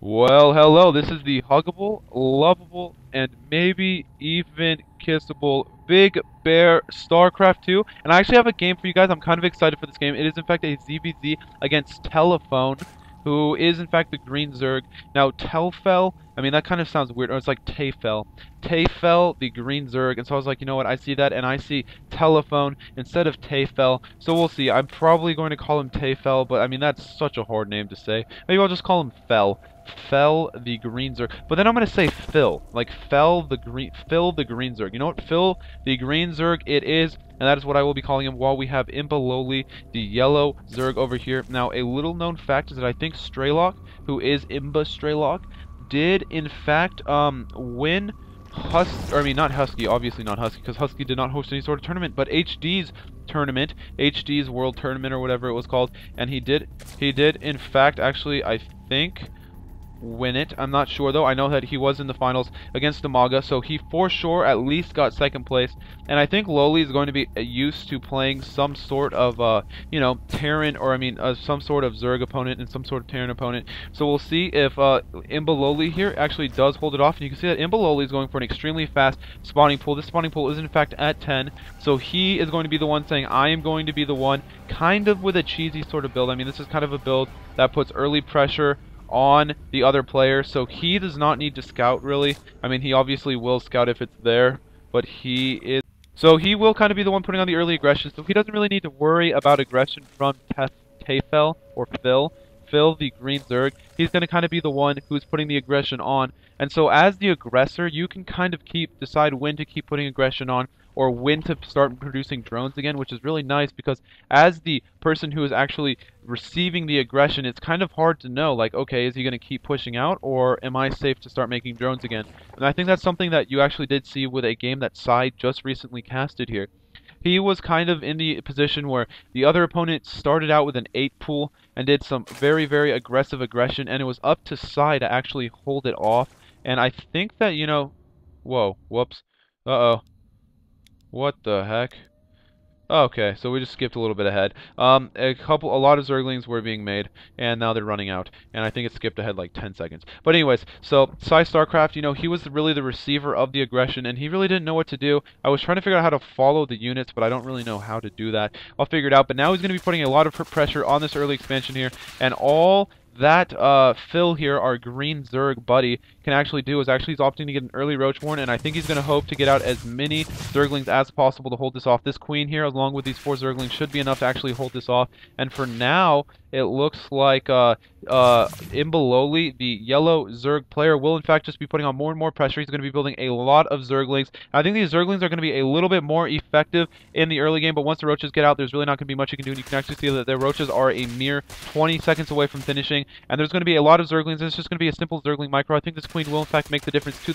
Well, hello, this is the huggable, lovable, and maybe even kissable Big Bear StarCraft 2. And I actually have a game for you guys. I'm kind of excited for this game. It is, in fact, a ZVZ against Telephone, who is, in fact, the Green Zerg. Now, Telfel, I mean, that kind of sounds weird. Or it's like Tayfel. Tayfel, the Green Zerg. And so I was like, you know what? I see that, and I see Telephone instead of Tayfel. So we'll see. I'm probably going to call him Tayfel, but I mean, that's such a hard name to say. Maybe I'll just call him Fel. Fell the Green Zerg. But then I'm gonna say Phil. Like Phil the Green Zerg. You know what? Phil the Green Zerg it is, and that is what I will be calling him while we have imbaLOWLEY, the yellow Zerg over here. Now a little known fact is that I think Straylock, who is Imba Straylock, did in fact win I mean not Husky, obviously not Husky, because Husky did not host any sort of tournament, but HD's tournament, HD's World Tournament or whatever it was called, and he did in fact actually I think win it. I'm not sure though. I know that he was in the finals against Amaga, so he for sure at least got second place. And I think Lowly is going to be used to playing some sort of you know, Terran, or I mean some sort of Zerg opponent and some sort of Terran opponent. So we'll see if imbaLOWLEY here actually does hold it off. And you can see that imbaLOWLEY is going for an extremely fast spawning pool. This spawning pool is in fact at 10, so he is going to be the one saying I am going to be the one, kind of with a cheesy sort of build. I mean, this is kind of a build that puts early pressure on the other player, so he does not need to scout really. I mean, he obviously will scout if it's there, but he will kind of be the one putting on the early aggression, so he doesn't really need to worry about aggression from Tayfel or Phil the Green Zerg. He's going to kind of be the one who's putting the aggression on, and so as the aggressor you can kind of decide when to keep putting aggression on or when to start producing drones again, which is really nice because as the person who is actually receiving the aggression, it's kind of hard to know, like, okay, is he going to keep pushing out, or am I safe to start making drones again? And I think that's something that you actually did see with a game that Sai just recently casted here. He was kind of in the position where the other opponent started out with an 8 pool and did some very, very aggressive aggression, and it was up to Sai to actually hold it off. And I think that, you know, whoa, whoops, uh-oh. What the heck? Okay, so we just skipped a little bit ahead. A lot of Zerglings were being made, and now they're running out. And I think it skipped ahead like 10 seconds. But anyways, so Sai StarCraft, you know, he was really the receiver of the aggression, and he really didn't know what to do. I was trying to figure out how to follow the units, but I don't really know how to do that. I'll figure it out, but now he's going to be putting a lot of pressure on this early expansion here, and all that Phil here, our green Zerg buddy, can actually do is he's opting to get an early Roachborn, and I think he's going to hope to get out as many Zerglings as possible to hold this off. This queen here, along with these 4 Zerglings, should be enough to actually hold this off. And for now, it looks like imbaLOWLEY, the yellow Zerg player, will in fact just be putting on more and more pressure. He's going to be building a lot of Zerglings. I think these Zerglings are going to be a little bit more effective in the early game, but once the Roaches get out, there's really not going to be much you can do, and you can actually see that the Roaches are a mere 20 seconds away from finishing, and there's going to be a lot of Zerglings, and it's just going to be a simple Zergling micro. I think this queen will in fact make the difference to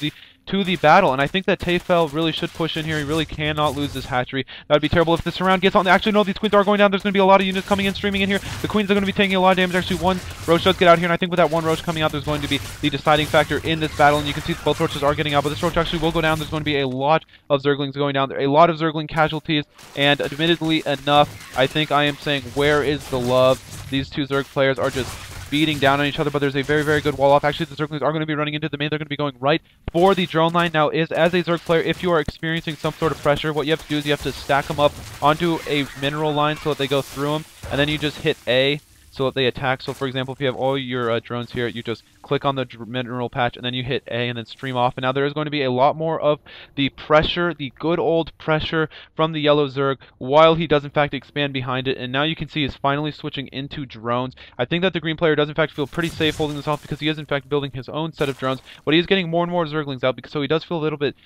the battle, and I think that Tayfel really should push in here. He really cannot lose this hatchery. That would be terrible if this round gets on. Actually, no, these queens are going down. There's going to be a lot of units coming in, streaming in here. The queens are going to be taking a lot of damage. Actually, one Roach does get out here, and I think with that one Roach coming out, there's going to be the deciding factor in this battle, and you can see both Roaches are getting out, but this Roach actually will go down. There's going to be a lot of Zerglings going down. There are a lot of Zergling casualties, and admittedly enough, I think I am saying, where is the love? These two Zerg players are just beating down on each other, but there's a very, very good wall off. Actually, the Zerglings are going to be running into the main. They're going to be going right for the drone line. Now, as a Zerg player, if you are experiencing some sort of pressure, what you have to do is you have to stack them up onto a mineral line so that they go through them, and then you just hit A so that they attack. So, for example, if you have all your drones here, you just click on the mineral patch, and then you hit A and then stream off. And now there is going to be a lot more of the pressure, the good old pressure from the yellow Zerg, while he does in fact expand behind it. And now you can see he's finally switching into drones. I think that the green player does in fact feel pretty safe holding this off because he is in fact building his own set of drones, but he is getting more and more Zerglings out, because so he does feel a little bit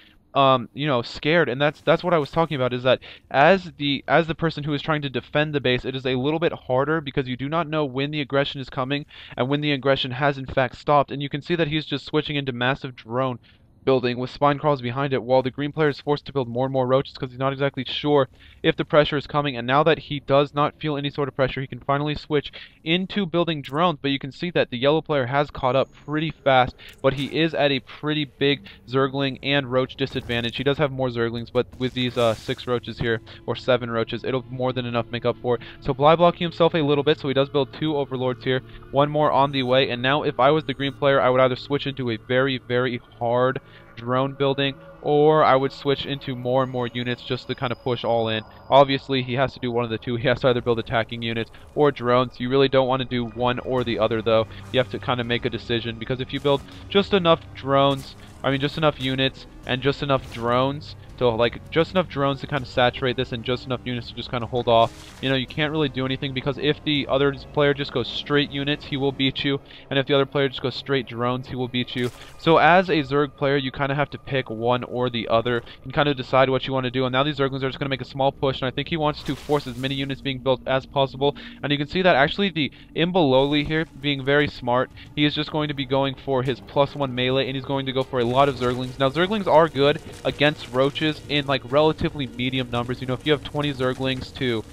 you know, scared. And that's what I was talking about, is that as the person who is trying to defend the base, it is a little bit harder because you do not know when the aggression is coming and when the aggression has in fact stopped. And you can see that he's just switching into massive drone building with spine crawls behind it, while the green player is forced to build more and more roaches because he's not exactly sure if the pressure is coming. And now that he does not feel any sort of pressure, he can finally switch into building drones. But you can see that the yellow player has caught up pretty fast, but he is at a pretty big zergling and roach disadvantage. He does have more zerglings, but with these 6 roaches here, or 7 roaches, it'll more than enough make up for it. So Bly blocking himself a little bit, so he does build 2 overlords here, 1 more on the way. And now if I was the green player, I would either switch into a very, very hard drone building, or I would switch into more and more units just to kind of push all in. Obviously, he has to do one of the two. He has to either build attacking units or drones. You really don't want to do one or the other, though. You have to kind of make a decision, because if you build just enough drones, just enough units and just enough drones, so like just enough drones to kind of saturate this and just enough units to just kind of hold off, you can't really do anything, because if the other player just goes straight units, he will beat you, and if the other player just goes straight drones, he will beat you. So as a Zerg player, you kind of have to pick one or the other and kind of decide what you want to do. And now these Zerglings are just going to make a small push, and I think he wants to force as many units being built as possible. And you can see that actually the imbaLOWLEY here, being very smart, he is just going to be going for his +1 melee, and he's going to go for a lot of Zerglings. Now Zerglings are good against roaches in like relatively medium numbers. If you have 20 Zerglings to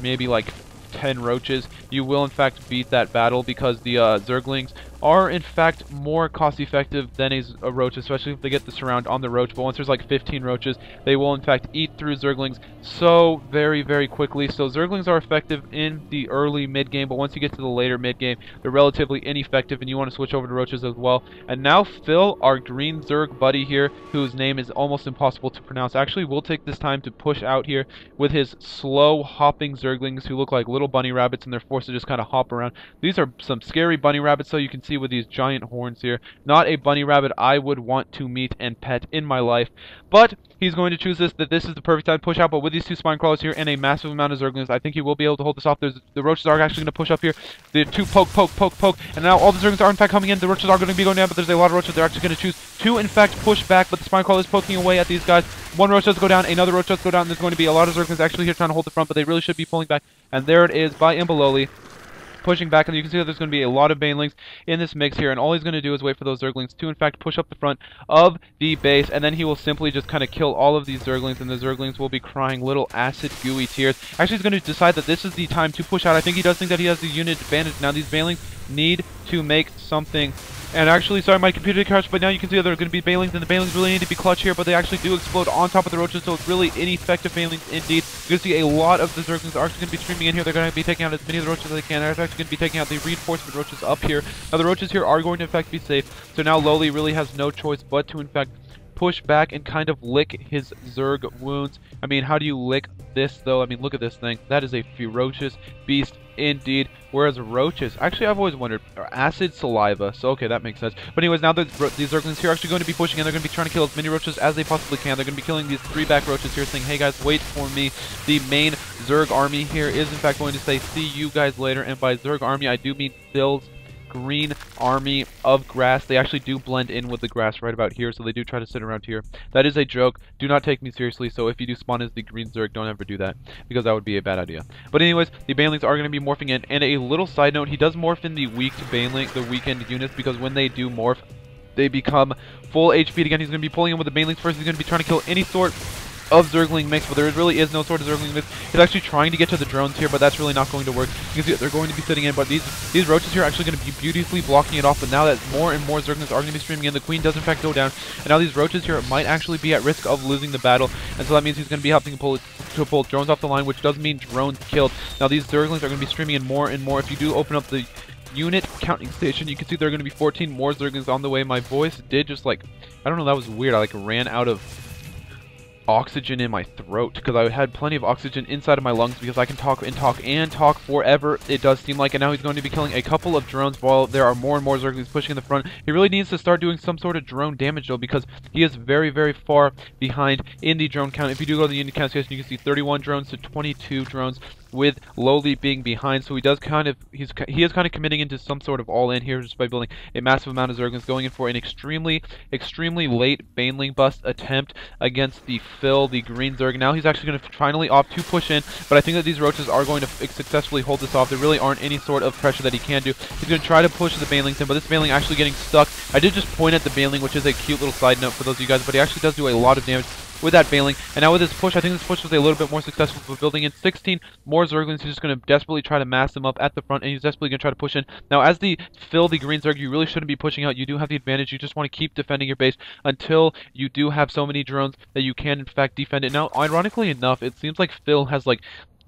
maybe like 10 roaches, you will in fact beat that battle, because the Zerglings are in fact more cost effective than a roach, especially if they get the surround on the roach. But once there's like 15 roaches, they will in fact eat through Zerglings so very, very quickly. So Zerglings are effective in the early mid game, but once you get to the later mid game, they're relatively ineffective, and you want to switch over to roaches as well. And now Phil, our green Zerg buddy here, whose name is almost impossible to pronounce, actually will take this time to push out here with his slow hopping Zerglings, who look like little bunny rabbits, and they're forced to just kind of hop around. These are some scary bunny rabbits, so you can see with these giant horns here. Not a bunny rabbit I would want to meet and pet in my life. But he's going to choose that this is the perfect time to push out. But with these 2 spine crawlers here and a massive amount of Zerglings, I think he will be able to hold this off. The roaches are actually going to push up here. The 2 poke. And now all the Zerglings are in fact coming in. The roaches are going to be going down, but there's a lot of roaches. They're actually going to choose to in fact push back. But the spine crawler is poking away at these guys. 1 roach does go down, another roach does go down. There's going to be a lot of Zerglings actually here trying to hold the front, but they really should be pulling back. And there it is by imbaLOWLEY, pushing back, and you can see that there's going to be a lot of banelings in this mix here, and all he's going to do is wait for those Zerglings to in fact push up the front of the base, and then he will simply just kind of kill all of these Zerglings, and the Zerglings will be crying little acid gooey tears. Actually, he's going to decide that this is the time to push out. I think he does think that he has the unit advantage. Now these banelings need to make something. And actually, sorry, my computer crashed, but now you can see that there are going to be banelings, and the banelings really need to be clutch here, but they actually do explode on top of the roaches, so it's really ineffective banelings indeed. You're going to see a lot of the Zerglings are actually going to be streaming in here. They're going to be taking out as many of the roaches as they can. They're actually going to be taking out the reinforcement roaches up here. Now the roaches here are going to in fact be safe, so now Lowly really has no choice but to in fact push back and kind of lick his Zerg wounds. How do you lick this though? Look at this thing. That is a ferocious beast indeed. Whereas roaches, actually I've always wondered, are acid saliva, so okay, that makes sense. But anyways, now these Zerglings here are actually going to be pushing, and they're going to be trying to kill as many roaches as they possibly can. They're going to be killing these 3 back roaches here, saying, hey guys, wait for me. The main Zerg army here is in fact going to say, see you guys later. And by Zerg army, I do mean Phil's green army of grass. They actually do blend in with the grass right about here, so they do try to sit around here. That is a joke. Do not take me seriously, so if you do spawn as the green Zerg, don't ever do that, because that would be a bad idea. But anyways, the banelings are going to be morphing in, and a little side note, he does morph in the the weakened units, because when they do morph, they become full HP again. He's going to be pulling in with the banelings first. He's going to be trying to kill any sort of Zergling mix, but there really is no sort of Zergling mix. He's actually trying to get to the drones here, but that's really not going to work. You can see that they're going to be sitting in, but these roaches here are actually going to be beautifully blocking it off. But now that more and more Zerglings are going to be streaming in, the queen does in fact go down, and now these roaches here might actually be at risk of losing the battle, and so that means he's going to be helping to pull drones off the line, which does mean drones killed. Now these Zerglings are going to be streaming in more and more. If you do open up the unit counting station, you can see there are going to be 14 more Zerglings on the way. My voice did just like, I don't know, that was weird. I like ran out of oxygen in my throat, because I had plenty of oxygen inside of my lungs, because I can talk and talk and talk forever, it does seem like. And now he's going to be killing a couple of drones while there are more and more Zerglings pushing in the front. He really needs to start doing some sort of drone damage though, because he is very, very far behind in the drone count. If you do go to the unit count station, you can see 31 drones to 22 drones. with Lowly being behind, so he is kind of committing into some sort of all in here just by building a massive amount of Zerglings, going in for an extremely late Baneling bust attempt against the Phil, the green Zerg. Now he's actually going to finally opt to push in, but I think that these roaches are going to successfully hold this off. There really aren't any sort of pressure that he can do. He's going to try to push the Banelings in, but this Baneling actually getting stuck. I did just point at the Baneling, which is a cute little side note for those of you guys, but he actually does do a lot of damage with that Baneling. And now with this push, I think this push was a little bit more successful for building in 16 more Zerglings. He's just going to desperately try to mass them up at the front, and he's desperately going to try to push in. Now, as the Phil, the green Zerg, you really shouldn't be pushing out. You do have the advantage. You just want to keep defending your base until you do have so many drones that you can, in fact, defend it. Now, ironically enough, it seems like Phil has, like,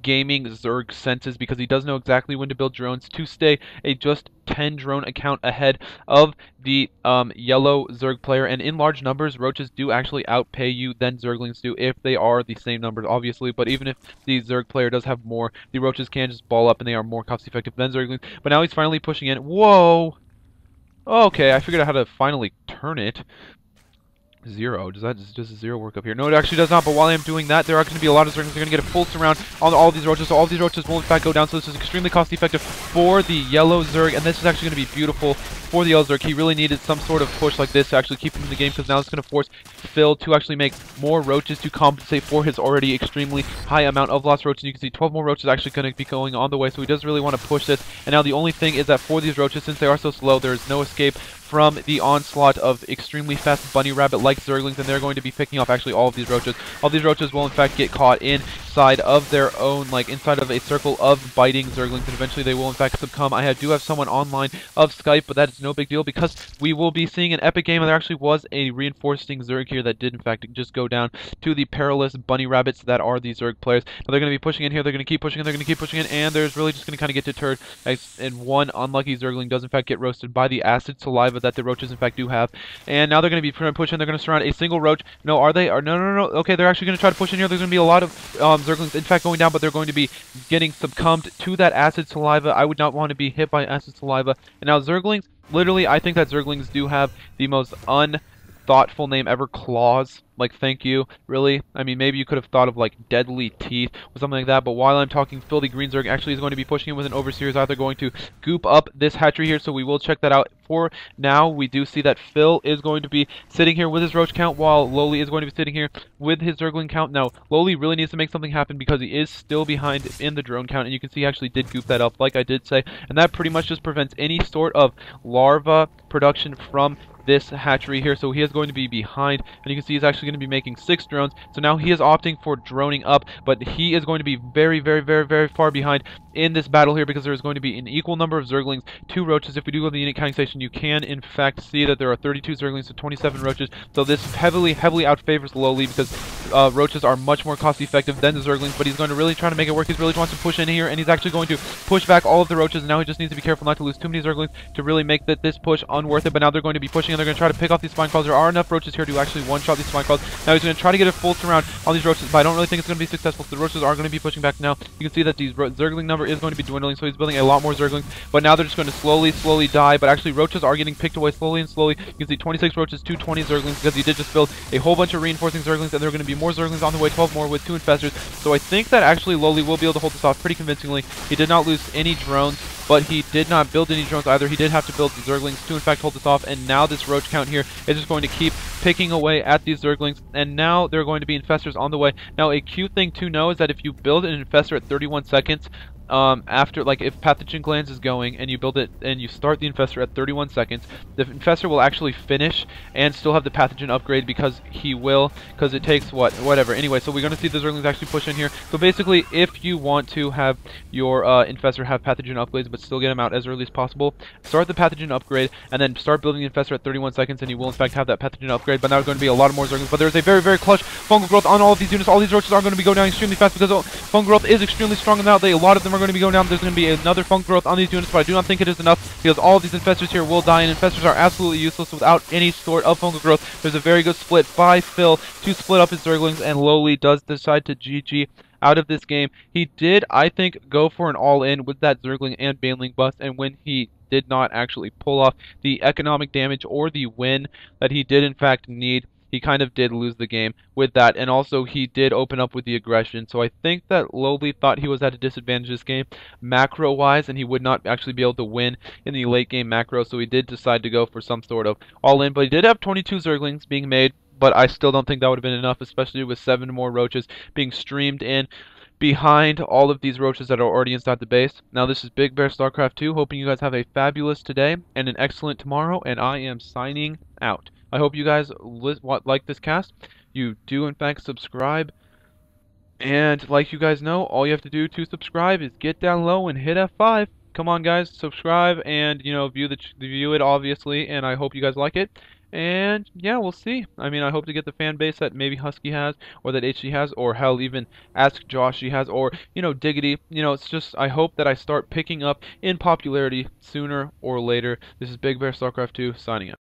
gaming Zerg senses, because he does know exactly when to build drones to stay a just 10 drone account ahead of the yellow Zerg player. And in large numbers, roaches do actually outpay you than Zerglings do if they are the same numbers, obviously. But even if the Zerg player does have more, the roaches can just ball up and they are more cost effective than Zerglings. But now he's finally pushing in. Whoa! Okay, I figured out how to finally turn it. 0. Does a 0 work up here? No, it actually does not, but while I'm doing that, there are going to be a lot of Zerglings. They're going to get a full surround on all of these roaches, so all of these roaches will in fact go down, so this is extremely cost effective for the yellow Zerg, and this is actually going to be beautiful for the yellow Zerg. He really needed some sort of push like this to actually keep him in the game, because now it's going to force Phil to actually make more roaches to compensate for his already extremely high amount of lost roaches. You can see 12 more roaches actually going to be going on the way, so he does really want to push this. And now the only thing is that for these roaches, since they are so slow, there is no escape from the onslaught of extremely fast bunny rabbit like Zerglings, and they're going to be picking off actually all of these roaches. All these roaches will in fact get caught inside of their own, like inside of a circle of biting Zerglings, and eventually they will in fact succumb. I do have someone online of Skype, but that is no big deal because we will be seeing an epic game, and there actually was a reinforcing Zerg here that did in fact just go down to the perilous bunny rabbits that are the Zerg players. Now they're going to be pushing in here, they're going to keep pushing in, they're going to keep pushing in, and there's really just going to kind of get deterred, and one unlucky Zergling does in fact get roasted by the acid saliva that the roaches in fact do have. And now they're going to be pushing, they're going to surround a single roach. No, are they? No. Okay, they're actually going to try to push in here. There's going to be a lot of Zerglings in fact going down, but they're going to be getting succumbed to that acid saliva. I would not want to be hit by acid saliva. And now Zerglings, literally, I think that Zerglings do have the most unthoughtful name ever, Claws. Like, thank you, really. I mean, maybe you could have thought of, like, Deadly Teeth or something like that, but while I'm talking, Phil the Green Zerg actually is going to be pushing in with an Overseer. He's either going to goop up this hatchery here, so we will check that out. For now, we do see that Phil is going to be sitting here with his roach count, while Lowly is going to be sitting here with his Zergling count. Now, Lowly really needs to make something happen because he is still behind in the drone count, and you can see he actually did goop that up, like I did say, and that pretty much just prevents any sort of larva production from this hatchery here, so he is going to be behind, and you can see he's actually going to be making 6 drones. So now he is opting for droning up, but he is going to be very far behind in this battle here because there is going to be an equal number of Zerglings to roaches. If we do go to the unit counting station, you can in fact see that there are 32 Zerglings to 27 roaches, so this heavily outfavors Lowly because roaches are much more cost effective than the Zerglings, but he's going to really try to make it work. He really wants to push in here, and he's actually going to push back all of the roaches, and now he just needs to be careful not to lose too many Zerglings to really make this push unworth it. But now they're going to be pushing, and they're going to try to pick off these spine claws. There are enough roaches here to actually one-shot these spine claws. Now he's going to try to get a full surround on these roaches, but I don't really think it's going to be successful, so the roaches are going to be pushing back now. You can see that the Zergling number is going to be dwindling, so he's building a lot more Zerglings, but now they're just going to slowly die, but actually roaches are getting picked away slowly. You can see 26 roaches to 20 Zerglings because he did just build a whole bunch of reinforcing Zerglings, and there are going to be more Zerglings on the way, 12 more with 2 infestors. So I think that actually Lowly will be able to hold this off pretty convincingly. He did not lose any drones, but he did not build any drones either. He did have to build the Zerglings to in fact hold this off, and now this roach count here is just going to keep picking away at these Zerglings, and now there are going to be infestors on the way. Now a cute thing to know is that if you build an infestor at 31 seconds, after, like, if pathogen glands is going and you build it and you start the infestor at 31 seconds, the infestor will actually finish and still have the pathogen upgrade because it takes whatever. Anyway, so we're going to see the Zerglings actually push in here. So basically, if you want to have your infestor have pathogen upgrades but still get them out as early as possible, start the pathogen upgrade and then start building the infestor at 31 seconds, and you will in fact have that pathogen upgrade. But now there's going to be a lot of more Zerglings, but there's a very clutch fungal growth on all of these units. All these roaches are going to be going down extremely fast because fungal growth is extremely strong, and now a lot of them are going to be going down. There's going to be another funk growth on these units, but I do not think it is enough because all of these infestors here will die, and infestors are absolutely useless without any sort of fungal growth. There's a very good split by Phil to split up his Zerglings, and Lowly does decide to GG out of this game. He did, I think, go for an all-in with that Zergling and Baneling bust, and when he did not actually pull off the economic damage or the win that he did in fact need, he kind of did lose the game with that, and also he did open up with the aggression. So I think that Lowly thought he was at a disadvantage this game, macro-wise, and he would not actually be able to win in the late game macro, so he did decide to go for some sort of all-in. But he did have 22 Zerglings being made, but I still don't think that would have been enough, especially with 7 more roaches being streamed in behind all of these roaches that are already inside the base. Now this is Big Bear StarCraft 2, hoping you guys have a fabulous today and an excellent tomorrow, and I am signing out. I hope you guys like this cast. You do in fact subscribe, and like you guys know, all you have to do to subscribe is get down low and hit F5. Come on guys, subscribe and view it obviously, and I hope you guys like it. And yeah, we'll see. I mean, I hope to get the fan base that maybe Husky has, or that HG has, or hell, even Ask Joshy has, or Diggity. It's just I hope that I start picking up in popularity sooner or later. This is Big Bear StarCraft 2 signing out.